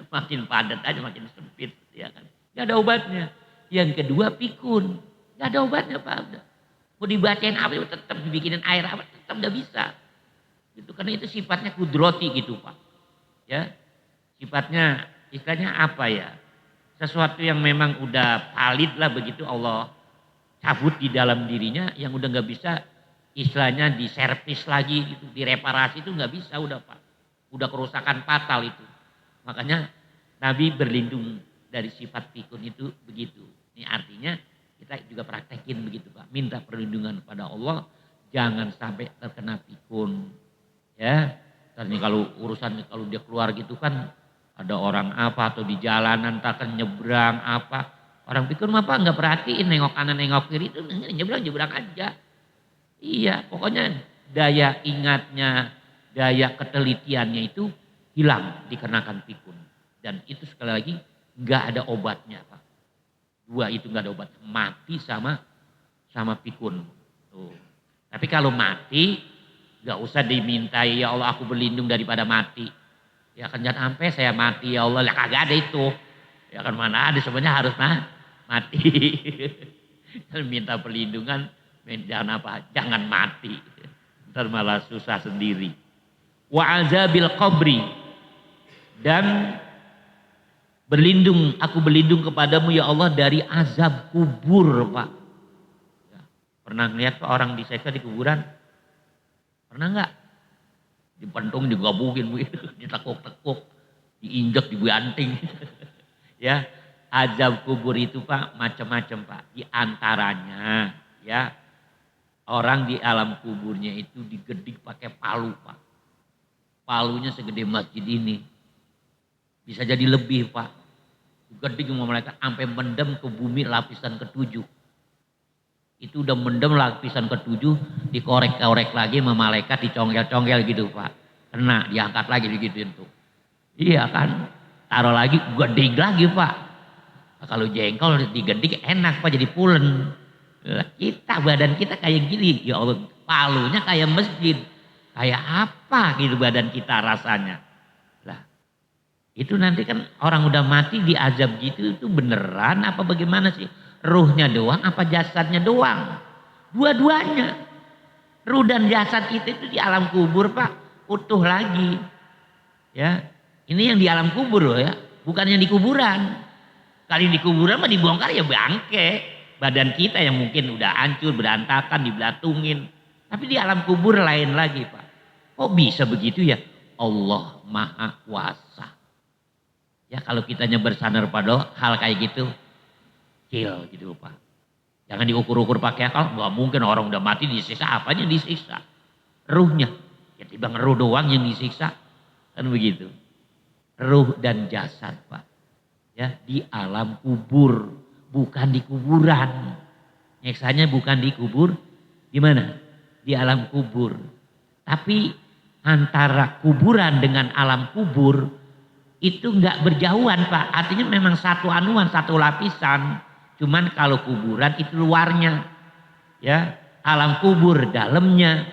Speaker 2: Makin padat aja, makin sempit ya kan. Nggak ada obatnya. Yang kedua pikun, nggak ada obatnya, Pak. Udah. Mau dibacain apa tetap dibikinin air apa tetap nggak bisa. Gitu karena itu sifatnya kudroti gitu, Pak. Ya, sifatnya istilahnya apa ya? Sesuatu yang memang udah valid lah begitu Allah cabut di dalam dirinya yang udah nggak bisa istilahnya diservis lagi gitu, direparasi itu nggak bisa udah, Pak. Udah kerusakan fatal itu. Makanya Nabi berlindung dari sifat pikun itu begitu. Ini artinya kita juga praktekin begitu, Pak. Minta perlindungan kepada Allah, jangan sampai terkena pikun. Ya, ternyata kalau dia keluar gitu kan ada orang apa atau di jalanan takkan nyebrang apa. Orang pikun apa nggak perhatiin nengok kanan nengok kiri itu nyebrang aja. Iya, pokoknya daya ingatnya, daya ketelitiannya itu hilang dikarenakan pikun. Dan itu sekali lagi nggak ada obatnya, Pak. 2 itu nggak ada obat, mati sama pikun. Tuh. Tapi kalau mati nggak usah dimintai ya Allah aku berlindung daripada mati. Ya kan jangan sampai saya mati ya Allah, lah kagak ada itu. Ya kan mana ada sebenarnya harus mati. Minta perlindungan jangan mati. Ntar malah susah sendiri. Wa azabil qabri, dan Aku berlindung kepadamu ya Allah dari azab kubur, Pak. Ya, pernah ngeliat Pak orang diseksa di kuburan? Pernah nggak? Dipentung, digabungin, ditekuk-tekuk, diinjak, dibanting. Ya, azab kubur itu Pak macam-macam Pak. Di antaranya ya orang di alam kuburnya itu digedik pakai palu Pak. Palunya segede masjid ini. Bisa jadi lebih Pak. Digedik sama malaikat sampai mendem ke bumi lapisan ketujuh. Itu udah mendem lapisan ketujuh, dikorek-korek lagi sama malaikat, dicongkel-congkel gitu Pak. Kena, diangkat lagi digituin tuh. Iya kan, taruh lagi, geding lagi Pak. Nah, kalau jengkol digedik enak Pak, jadi pulen. Kita, badan kita kayak gini, ya Allah, palunya kayak masjid. Kayak apa gitu badan kita rasanya. Lah, itu nanti kan orang udah mati diazab gitu, itu beneran apa bagaimana sih? Ruhnya doang apa jasadnya doang? Dua-duanya. Ruh dan jasad itu di alam kubur Pak, utuh lagi. Ya, ini yang di alam kubur loh ya, bukan yang di kuburan. Kali di kuburan mah dibongkar ya bangke. Badan kita yang mungkin udah hancur, berantakan, dibelatungin. Tapi di alam kubur lain lagi Pak. Kok bisa begitu ya? Allah Maha Kuasa. Ya kalau kitanya bersandar pada hal kayak gitu, kecil gitu Pak. Jangan diukur-ukur pakai akal, nggak mungkin orang udah mati disiksa, apanya disiksa? Ruhnya. Ya tiba ruh doang yang disiksa. Kan begitu. Ruh dan jasad Pak. Ya di alam kubur, bukan di kuburan. Nyeksanya bukan di kubur, di mana? Di alam kubur. Tapi antara kuburan dengan alam kubur itu nggak berjauhan Pak, artinya memang satu anuan, satu lapisan. Cuman kalau kuburan itu luarnya, ya alam kubur dalamnya.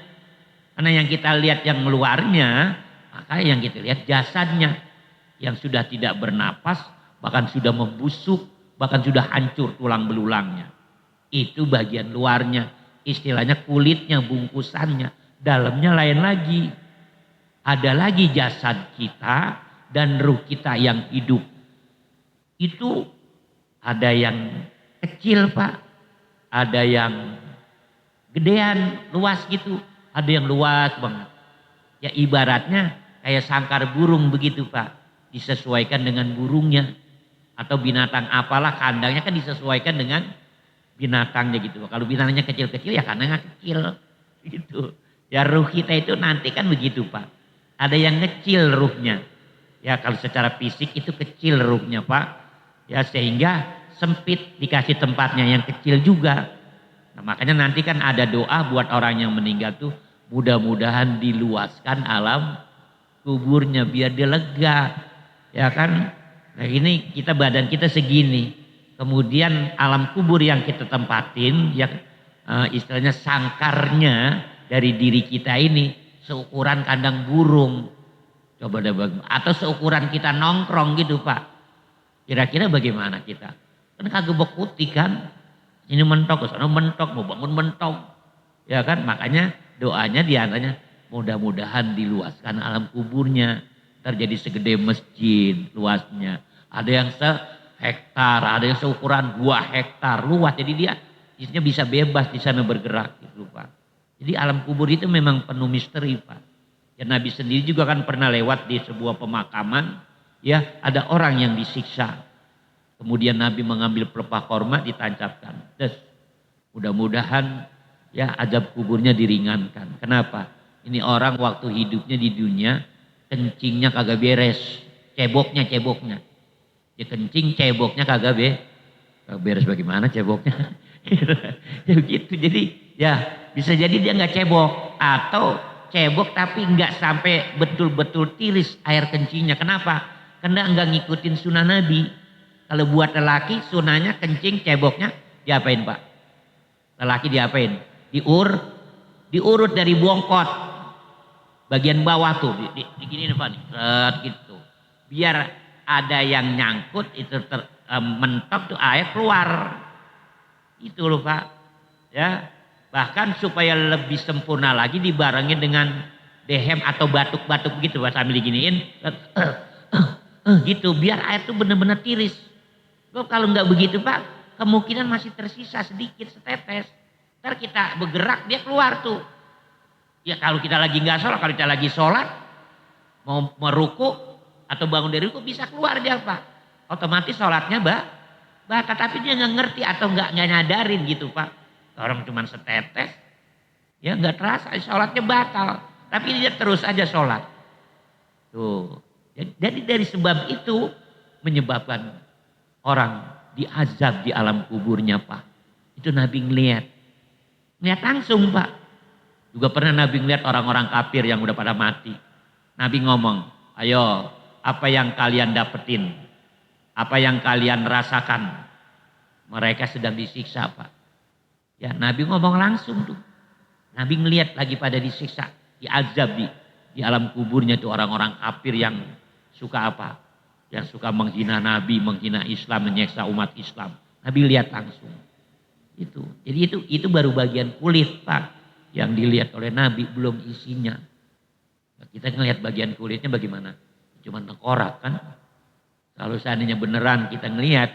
Speaker 2: Karena yang kita lihat yang luarnya, maka yang kita lihat jasadnya yang sudah tidak bernapas, bahkan sudah membusuk, bahkan sudah hancur tulang belulangnya. Itu bagian luarnya, istilahnya kulitnya, bungkusannya. Dalamnya lain lagi. Ada lagi jasad kita dan ruh kita yang hidup. Itu ada yang kecil Pak, ada yang gedean, luas gitu, ada yang luas banget. Ya ibaratnya kayak sangkar burung begitu Pak, disesuaikan dengan burungnya. Atau binatang apalah kandangnya kan disesuaikan dengan binatangnya gitu Pak. Kalau binatangnya kecil-kecil ya kandangnya kecil gitu. Ya ruh kita itu nanti kan begitu Pak. Ada yang kecil ruhnya. Ya kalau secara fisik itu kecil ruhnya Pak. Ya sehingga sempit dikasih tempatnya yang kecil juga. Nah, makanya nanti kan ada doa buat orang yang meninggal tuh. Mudah-mudahan diluaskan alam kuburnya biar dia lega. Ya kan. Nah ini kita badan kita segini. Kemudian alam kubur yang kita tempatin. Ya istilahnya sangkarnya dari diri kita ini. Seukuran kandang burung. Coba deh atau seukuran kita nongkrong gitu Pak. Kira-kira bagaimana kita? Kan kagak bekuti kan. Ini mentok, sana mentok, mau bangun mentok. Ya kan makanya doanya diantaranya mudah-mudahan diluaskan alam kuburnya. Terjadi segede masjid luasnya. Ada yang sehektar, ada yang seukuran 2 hektar luas. Jadi dia isinya bisa bebas di sana bergerak gitu Pak. Jadi alam kubur itu memang penuh misteri Pak. Ya Nabi sendiri juga kan pernah lewat di sebuah pemakaman. Ya ada orang yang disiksa. Kemudian Nabi mengambil pelepah korma ditancapkan. Terus mudah-mudahan ya azab kuburnya diringankan. Kenapa? Ini orang waktu hidupnya di dunia kencingnya kagak beres. Ceboknya. Ya kencing ceboknya kagak beres bagaimana ceboknya. Ya gitu jadi ya bisa jadi dia nggak cebok atau cebok tapi nggak sampai betul-betul tiris air kencingnya. Kenapa? Karena nggak ngikutin sunnah Nabi. Kalau buat lelaki sunnahnya kencing ceboknya diapain Pak? Lelaki diapain? Diurut dari bongkot bagian bawah tuh di gini nih Pak nih, gitu. Biar ada yang nyangkut itu mentok tuh air keluar. Itu loh Pak. Ya. Bahkan supaya lebih sempurna lagi dibarengin dengan dehem atau batuk-batuk begitu Pak sambil diginiin. Gitu, biar air itu benar-benar tiris. Kalau nggak begitu Pak, kemungkinan masih tersisa sedikit, setetes. Ntar kita bergerak, dia keluar tuh. Ya kalau kita lagi nggak sholat, kalau kita lagi sholat, mau meruku atau bangun dari ruku bisa keluar dia Pak. Otomatis sholatnya batal, tapi dia nggak ngerti atau nggak nyadarin gitu Pak. Orang cuma setetes, ya nggak terasa sholatnya batal, tapi dia terus aja sholat. Tuh, jadi dari sebab itu menyebabkan orang diazab di alam kuburnya Pak. Itu Nabi ngeliat langsung Pak. Juga pernah Nabi ngeliat orang-orang kafir yang udah pada mati. Nabi ngomong, ayo apa yang kalian dapetin? Apa yang kalian rasakan? Mereka sedang disiksa Pak. Ya Nabi ngomong langsung tuh. Nabi ngeliat lagi pada disiksa, diazab di alam kuburnya tuh orang-orang kafir yang suka apa? Yang suka menghina Nabi, menghina Islam, menyiksa umat Islam. Nabi lihat langsung. Jadi itu baru bagian kulit Pak. Yang dilihat oleh Nabi, belum isinya. Nah, kita ngelihat bagian kulitnya bagaimana? Cuma tengkorak kan. Kalau seandainya beneran kita ngelihat,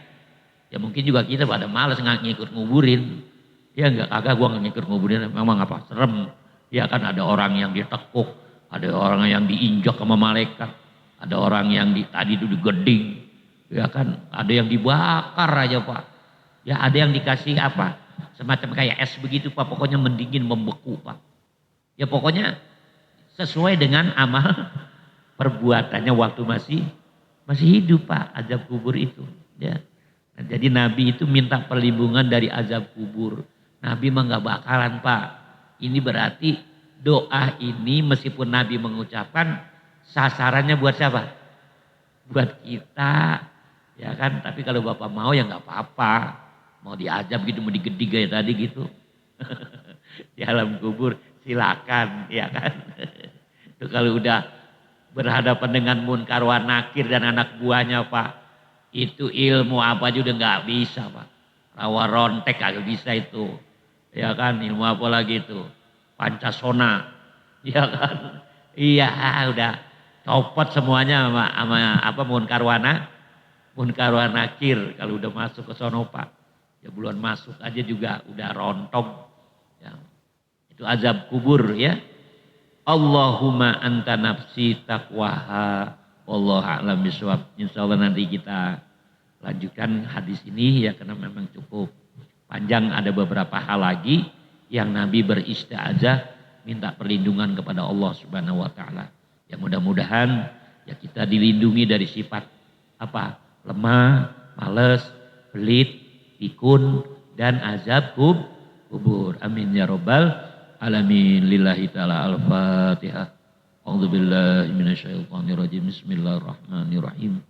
Speaker 2: ya mungkin juga kita pada males ngikut nguburin. Ya enggak, kagak gua ngikut nguburin, memang apa, serem. Ya kan ada orang yang ditekuk, ada orang yang diinjak sama malaikat, ada orang yang tadi itu digeding. Ya kan, ada yang dibakar aja Pak. Ya ada yang dikasih apa? Semacam kayak es begitu Pak, pokoknya mendingin, membeku Pak. Ya pokoknya sesuai dengan amal perbuatannya waktu masih hidup Pak, azab kubur itu. Ya. Nah, jadi Nabi itu minta perlindungan dari azab kubur. Nabi mah gak bakalan Pak. Ini berarti doa ini meskipun Nabi mengucapkan, sasarannya buat siapa? Buat kita. Ya kan, tapi kalau Bapak mau ya gak apa-apa. Mau diajab gitu, mau digedig kayak tadi gitu. Di alam kubur silakan, ya kan. Itu kalau udah berhadapan dengan Munkar wa Nakir dan anak buahnya Pak. Itu ilmu apa aja udah gak bisa Pak. Rawa rontek kagak bisa itu. Ya kan, ilmu apa lagi itu. Pancasona. Ya kan. Iya udah copot semuanya sama apa Munkar wa Nakir. Kalau udah masuk ke sono Pak. Ya bulan masuk aja juga udah rontok. Ya. Itu azab kubur ya. Allahumma anta nafsi taqwaha. Wallahu a'lam bishawab. Insyaallah nanti kita lanjutkan hadis ini ya karena memang cukup panjang. Ada beberapa hal lagi yang Nabi beristiazah minta perlindungan kepada Allah Subhanahu wa taala. Ya mudah-mudahan ya kita dilindungi dari sifat apa? Lemah, males, pelit, pikun dan azab kubur. Amin ya rabbal alamin. Lillahi ta'ala al-Fatihah. A'udzubillahi minasyaitonirrajim. Bismillahirrahmanirrahim.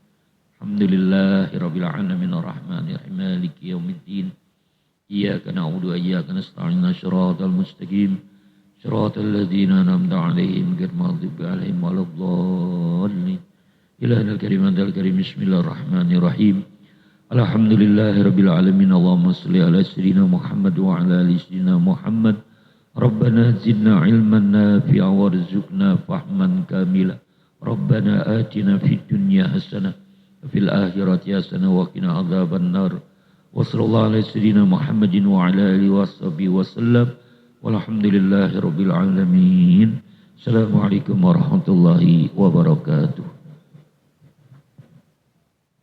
Speaker 2: Alhamdulillahirabbil alamin arrahmanirrahim maliki yaumiddin. Iyyaka na'budu wa iyyaka nasta'in. Shiratal mustaqim. Shiratal ladzina an'amta 'alaihim ghairil maghdubi 'alaihim waladdallin. Ilahil karim adzal karim. Bismillahirrahmanirrahim. Alhamdulillahirabbil alamin. Allahumma shalli ala sayyidina Muhammad wa ala ali sayyidina Muhammad. Rabbana zidna ilman nafi'a warzuqna fahman kamila. Rabbana atina fid dunya hasanah wa fil akhirati hasanah wa qina adzaban nar. Wa sallallahu ala sayyidina Muhammadin wa ala alihi washabihi wasallam. Walhamdulillahirabbil alamin. Assalamualaikum warahmatullahi wabarakatuh.